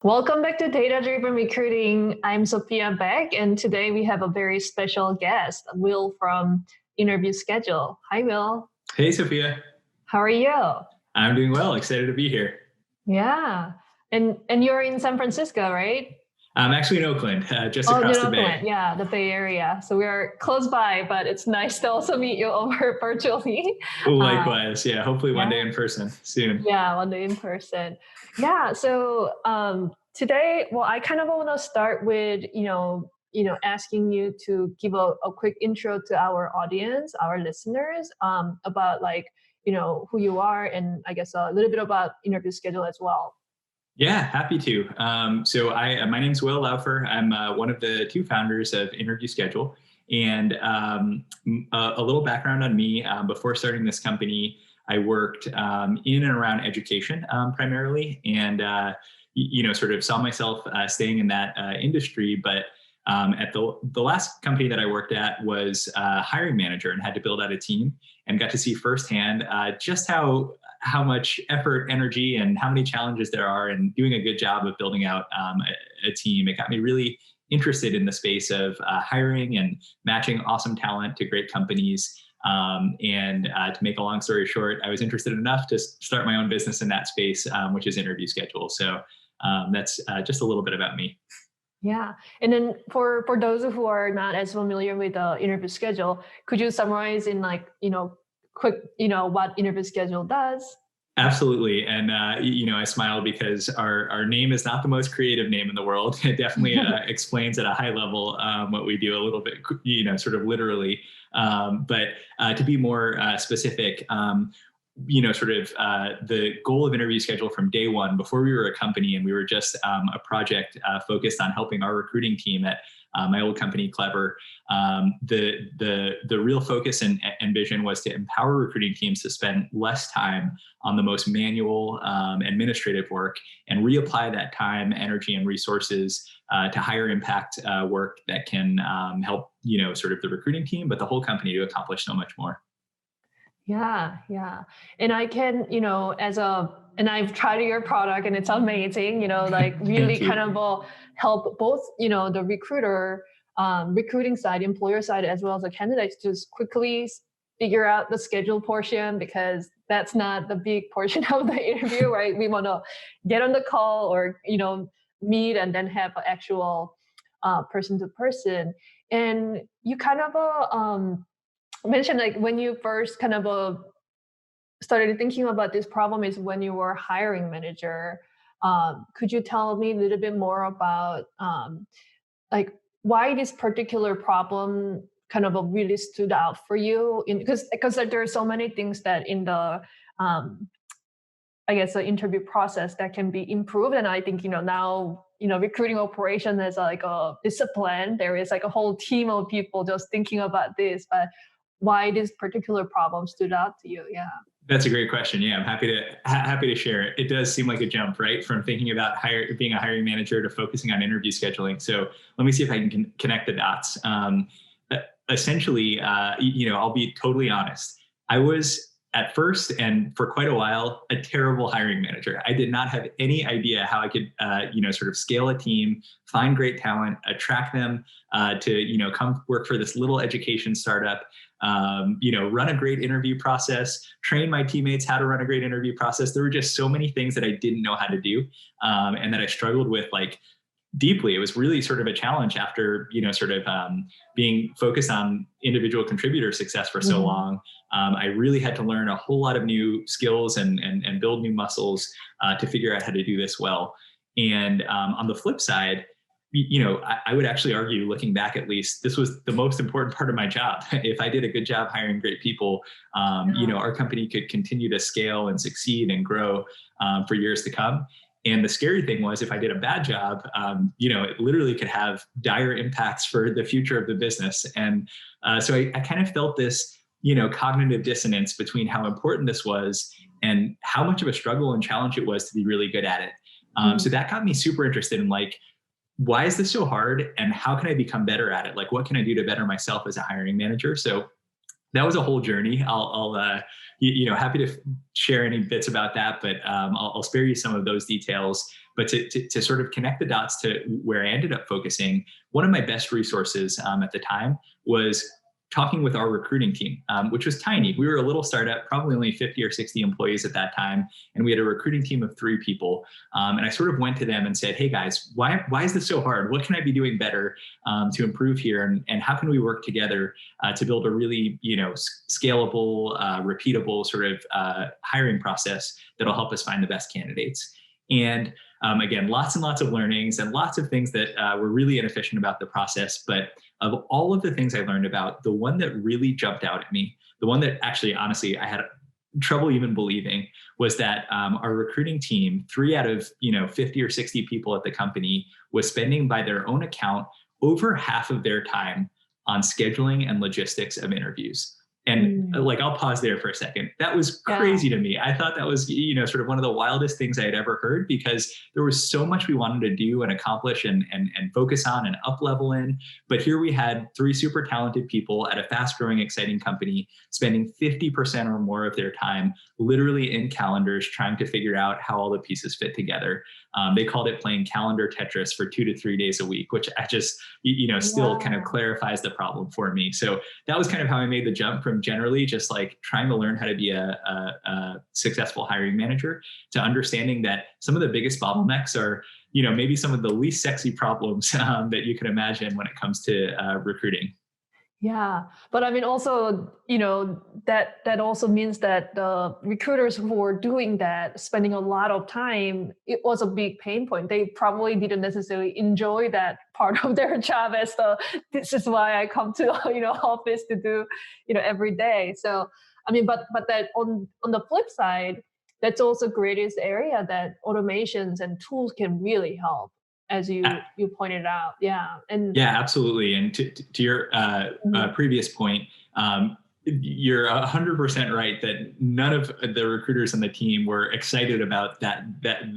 Welcome back to Data Driven Recruiting. I'm Sophia Beck, and today we have a very special guest, Will from Interview Schedule. Hi, Will. Hey, Sophia. How are you? I'm doing well. Excited to be here. Yeah, and you're in San Francisco, right? I'm actually in Oakland, just Oh, in across the Oakland, bay. yeah, the Bay Area. So we are close by, but it's nice to also meet you over virtually. Likewise. Yeah, hopefully one Yeah. day in person soon. Yeah, one day in person. Yeah. So today, well, I kind of want to start with asking you to give a quick intro to our audience, our listeners, about who you are, and I guess a little bit about Interview Schedule as well. Yeah, happy to. My name's Will Laufer. I'm one of the two founders of Interview Schedule. And a little background on me. Before starting this company, I worked in and around education primarily, and sort of saw myself staying in that industry. But at the last company that I worked at was a hiring manager and had to build out a team, and got to see firsthand just how much effort, energy, and how many challenges there are in doing a good job of building out a team. It got me really interested in the space of hiring and matching awesome talent to great companies. To make a long story short, I was interested enough to start my own business in that space, which is Interview Schedule. So that's just a little bit about me. Yeah. And then for those who are not as familiar with the Interview Schedule, could you summarize in quick, what Interview Schedule does? Absolutely. And, I smile because our name is not the most creative name in the world. It definitely explains at a high level what we do a little bit, sort of literally. But to be more specific, the goal of Interview Schedule from day one, before we were a company and we were just a project focused on helping our recruiting team at my old company, Clever, the real focus and vision was to empower recruiting teams to spend less time on the most manual administrative work and reapply that time, energy, and resources to higher impact work that can help, sort of the recruiting team, but the whole company to accomplish so much more. Yeah, yeah. And I can, and I've tried your product and it's amazing, really kind of help both, the recruiter, recruiting side, employer side, as well as the candidates just quickly figure out the schedule portion, because that's not the big portion of the interview, right? We want to get on the call or, meet and then have an actual person to person. And you kind of, mentioned like when you first kind of started thinking about this problem is when you were hiring manager. Could you tell me a little bit more about like why this particular problem kind of really stood out for you? Because there are so many things that in the I guess the interview process that can be improved, and I think now recruiting operation is like a discipline. There is like a whole team of people just thinking about this, but why this particular problem stood out to you? Yeah. That's a great question. Yeah, I'm happy to share it. It does seem like a jump, right, from thinking about being a hiring manager to focusing on interview scheduling. So let me see if I can connect the dots. Essentially, I'll be totally honest. I was at first and for quite a while a terrible hiring manager. I did not have any idea how I could, sort of scale a team, find great talent, attract them to, come work for this little education startup. Run a great interview process, train my teammates how to run a great interview process. There were just so many things that I didn't know how to do, and that I struggled with deeply. It was really sort of a challenge after, being focused on individual contributor success for so long. I really had to learn a whole lot of new skills and build new muscles to figure out how to do this well. And on the flip side, I would actually argue, looking back at least, this was the most important part of my job. If I did a good job hiring great people, our company could continue to scale and succeed and grow for years to come. And the scary thing was, if I did a bad job, it literally could have dire impacts for the future of the business. And so I kind of felt this, cognitive dissonance between how important this was and how much of a struggle and challenge it was to be really good at it. So that got me super interested in why is this so hard and how can I become better at it? What can I do to better myself as a hiring manager? So That was a whole journey. Happy to share any bits about that, but I'll spare you some of those details. But to sort of connect the dots to where I ended up focusing, one of my best resources at the time was talking with our recruiting team, which was tiny. We were a little startup, probably only 50 or 60 employees at that time. And we had a recruiting team of 3 people. And I sort of went to them and said, hey guys, why is this so hard? What can I be doing better to improve here? And how can we work together to build a really, scalable, repeatable sort of hiring process that'll help us find the best candidates? And again, lots and lots of learnings and lots of things that were really inefficient about the process. But of all of the things I learned about, the one that really jumped out at me, the one that actually, honestly, I had trouble even believing, was that our recruiting team, 3 out of 50 or 60 people at the company, was spending by their own account over half of their time on scheduling and logistics of interviews. And I'll pause there for a second. That was crazy to me. I thought that was, sort of one of the wildest things I had ever heard, because there was so much we wanted to do and accomplish and focus on and up level in. But here we had 3 super talented people at a fast growing, exciting company spending 50% or more of their time literally in calendars trying to figure out how all the pieces fit together. They called it playing calendar Tetris for 2 to 3 days a week, which I just, still kind of clarifies the problem for me. So that was kind of how I made the jump from generally just like trying to learn how to be a successful hiring manager to understanding that some of the biggest bottlenecks are, maybe some of the least sexy problems that you can imagine when it comes to recruiting. Yeah, but I mean, also, that also means that the recruiters who were doing that, spending a lot of time, it was a big pain point. They probably didn't necessarily enjoy that part of their job as this is why I come to office to do every day. So I mean, but that on the flip side, that's also greatest area that automations and tools can really help, as you pointed out. Yeah, absolutely. And to your previous point, you're 100% right that none of the recruiters on the team were excited about that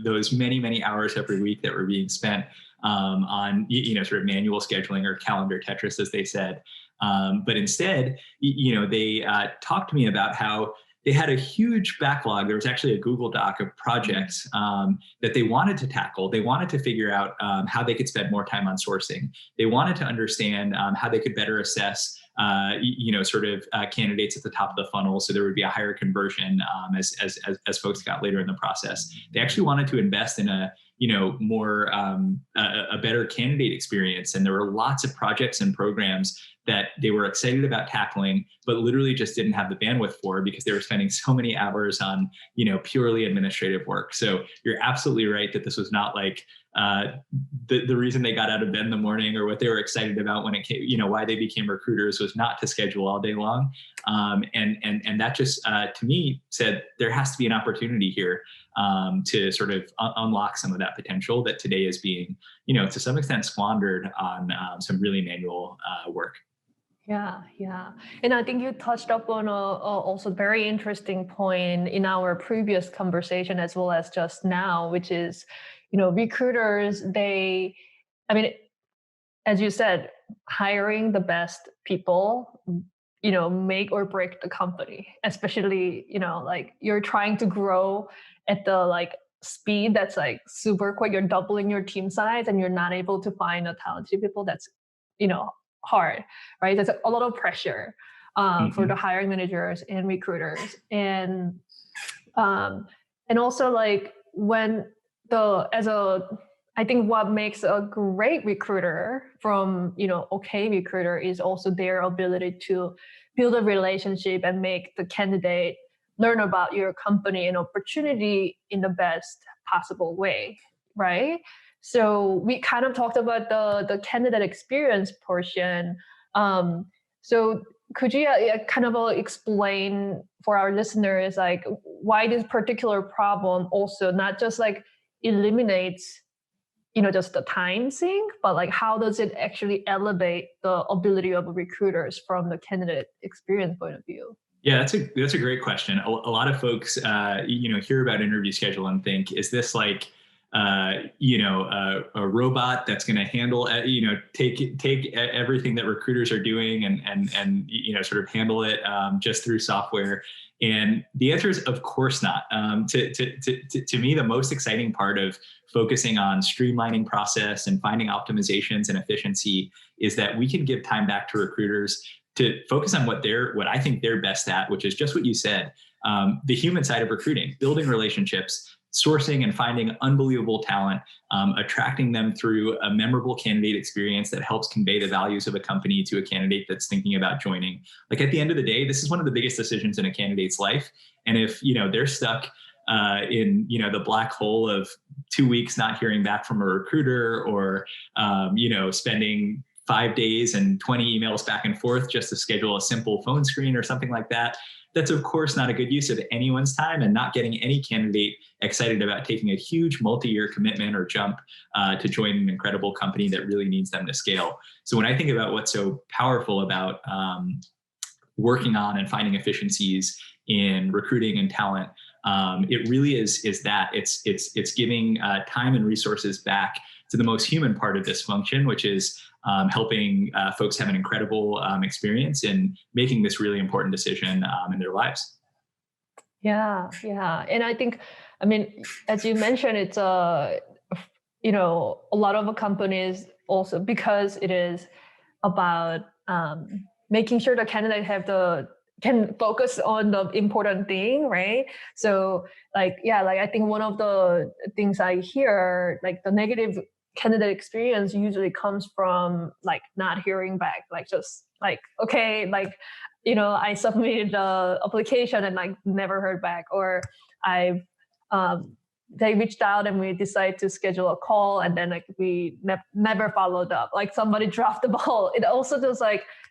those many hours every week that were being spent on sort of manual scheduling or calendar Tetris, as they said. But instead, they talked to me about how they had a huge backlog. There was actually a Google Doc of projects that they wanted to tackle. They wanted to figure out how they could spend more time on sourcing. They wanted to understand how they could better assess, candidates at the top of the funnel, so there would be a higher conversion as folks got later in the process. They actually wanted to invest in a better candidate experience, and there were lots of projects and programs that they were excited about tackling, but literally just didn't have the bandwidth for because they were spending so many hours on, purely administrative work. So you're absolutely right that this was not like the reason they got out of bed in the morning or what they were excited about when it came, why they became recruiters was not to schedule all day long. And that just, to me, said there has to be an opportunity here to sort of unlock some of that potential that today is being, to some extent squandered on some really manual work. Yeah. And I think you touched upon a also very interesting point in our previous conversation as well as just now, which is, recruiters, as you said, hiring the best people, make or break the company, especially, like you're trying to grow at the speed that's super quick. You're doubling your team size and you're not able to find a talented people. That's, hard, right? There's a lot of pressure for the hiring managers and recruiters. And also I think what makes a great recruiter from, okay recruiter is also their ability to build a relationship and make the candidate learn about your company and opportunity in the best possible way, right? So we kind of talked about the candidate experience portion. So could you kind of explain for our listeners, why this particular problem also not just eliminates just the time sink, but how does it actually elevate the ability of recruiters from the candidate experience point of view? Yeah, that's a great question. A lot of folks, hear about interview schedule and think, is this like a robot that's going to handle, take everything that recruiters are doing and sort of handle it just through software? And the answer is, of course not. To me, the most exciting part of focusing on streamlining process and finding optimizations and efficiency is that we can give time back to recruiters to focus on what I think they're best at, which is just what you said, the human side of recruiting, building relationships, sourcing and finding unbelievable talent, attracting them through a memorable candidate experience that helps convey the values of a company to a candidate that's thinking about joining. Like, at the end of the day, this is one of the biggest decisions in a candidate's life. And if, they're stuck in, the black hole of 2 weeks not hearing back from a recruiter, or, spending 5 days and 20 emails back and forth just to schedule a simple phone screen or something like that, that's of course not a good use of anyone's time, and not getting any candidate excited about taking a huge multi-year commitment or jump to join an incredible company that really needs them to scale. So when I think about what's so powerful about working on and finding efficiencies in recruiting and talent, it really is that it's giving time and resources back to the most human part of this function, which is helping folks have an incredible experience in making this really important decision in their lives. Yeah. And I think, as you mentioned, it's a lot of companies also, because it is about making sure the candidate can focus on the important thing, right? So I think one of the things I hear, like the negative candidate experience usually comes from not hearing back, I submitted the application and never heard back, or I've they reached out and we decided to schedule a call and then we never followed up, somebody dropped the ball. It also just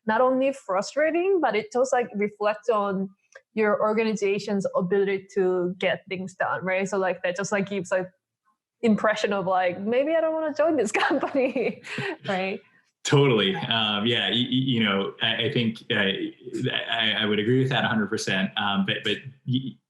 not only frustrating, but it just reflects on your organization's ability to get things done, right? So that just gives impression of maybe I don't want to join this company, right? Totally. I think I would agree with that 100%. But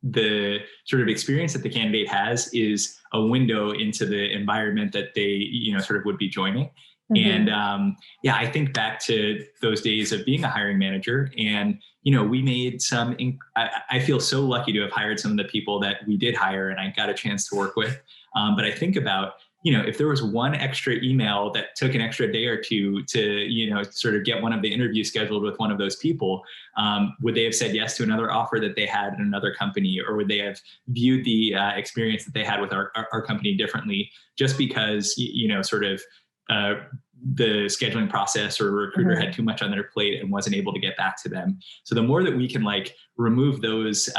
the sort of experience that the candidate has is a window into the environment that they, sort of would be joining. Mm-hmm. And I think back to those days of being a hiring manager, and we made I feel so lucky to have hired some of the people that we did hire and I got a chance to work with. But I think about, if there was one extra email that took an extra day or two to, sort of get one of the interviews scheduled with one of those people, would they have said yes to another offer that they had in another company, or would they have viewed the experience that they had with our company differently, just because, the scheduling process or a recruiter had too much on their plate and wasn't able to get back to them? So the more that we can remove those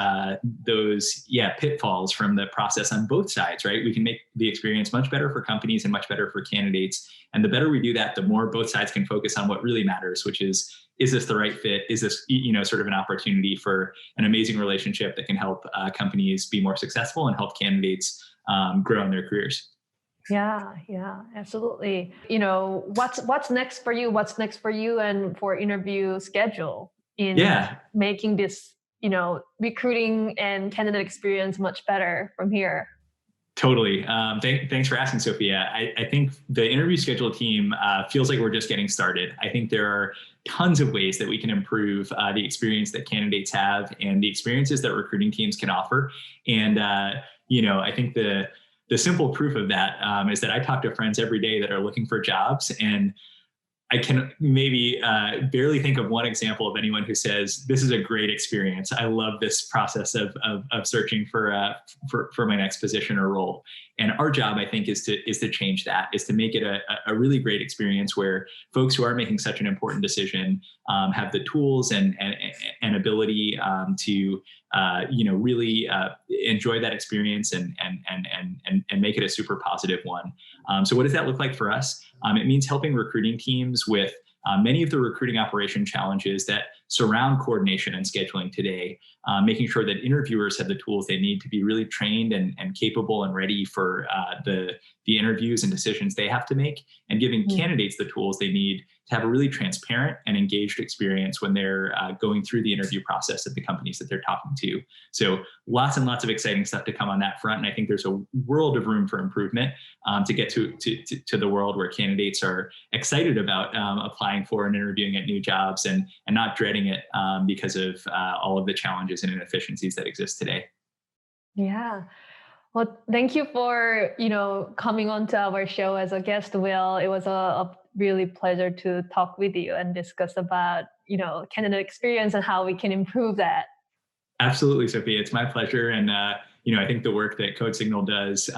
pitfalls from the process on both sides, right? We can make the experience much better for companies and much better for candidates. And the better we do that, the more both sides can focus on what really matters, which is this the right fit? Is this, sort of an opportunity for an amazing relationship that can help companies be more successful and help candidates grow in their careers? Yeah, absolutely. What's next for you? What's next for you and for interview schedule in making this, recruiting and candidate experience much better from here? Totally. Thanks for asking, Sophia. I think the interview schedule team feels like we're just getting started. I think there are tons of ways that we can improve the experience that candidates have and the experiences that recruiting teams can offer. And, I think the simple proof of that is that I talk to friends every day that are looking for jobs, and I can maybe barely think of one example of anyone who says, this is a great experience. I love this process of searching for my next position or role. And our job, I think, is to change that, is to make it a really great experience where folks who are making such an important decision have the tools and ability to really enjoy that experience and make it a super positive one. So what does that look like for us? It means helping recruiting teams with many of the recruiting operation challenges that surround coordination and scheduling today, making sure that interviewers have the tools they need to be really trained and capable and ready for the interviews and decisions they have to make, and giving candidates the tools they need to to have a really transparent and engaged experience when they're going through the interview process at the companies that they're talking to. So lots and lots of exciting stuff to come on that front. And I think there's a world of room for improvement to get to the world where candidates are excited about applying for and interviewing at new jobs and not dreading it because of all of the challenges and inefficiencies that exist today. Yeah. Well, thank you for, coming on to our show as a guest, Will. It was a really pleasure to talk with you and discuss about, candidate experience and how we can improve that. Absolutely, Sophie. It's my pleasure. And, I think the work that Code Signal does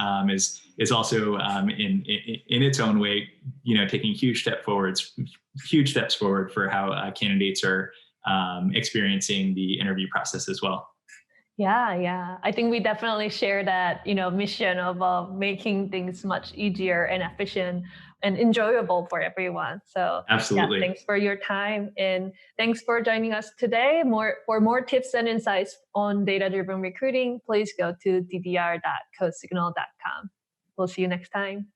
is also in its own way, taking huge steps forward for how candidates are experiencing the interview process as well. Yeah. I think we definitely share that, mission of making things much easier and efficient and enjoyable for everyone. So Absolutely. Yeah, thanks for your time and thanks for joining us today. For more tips and insights on data-driven recruiting, please go to ddr.codesignal.com. We'll see you next time.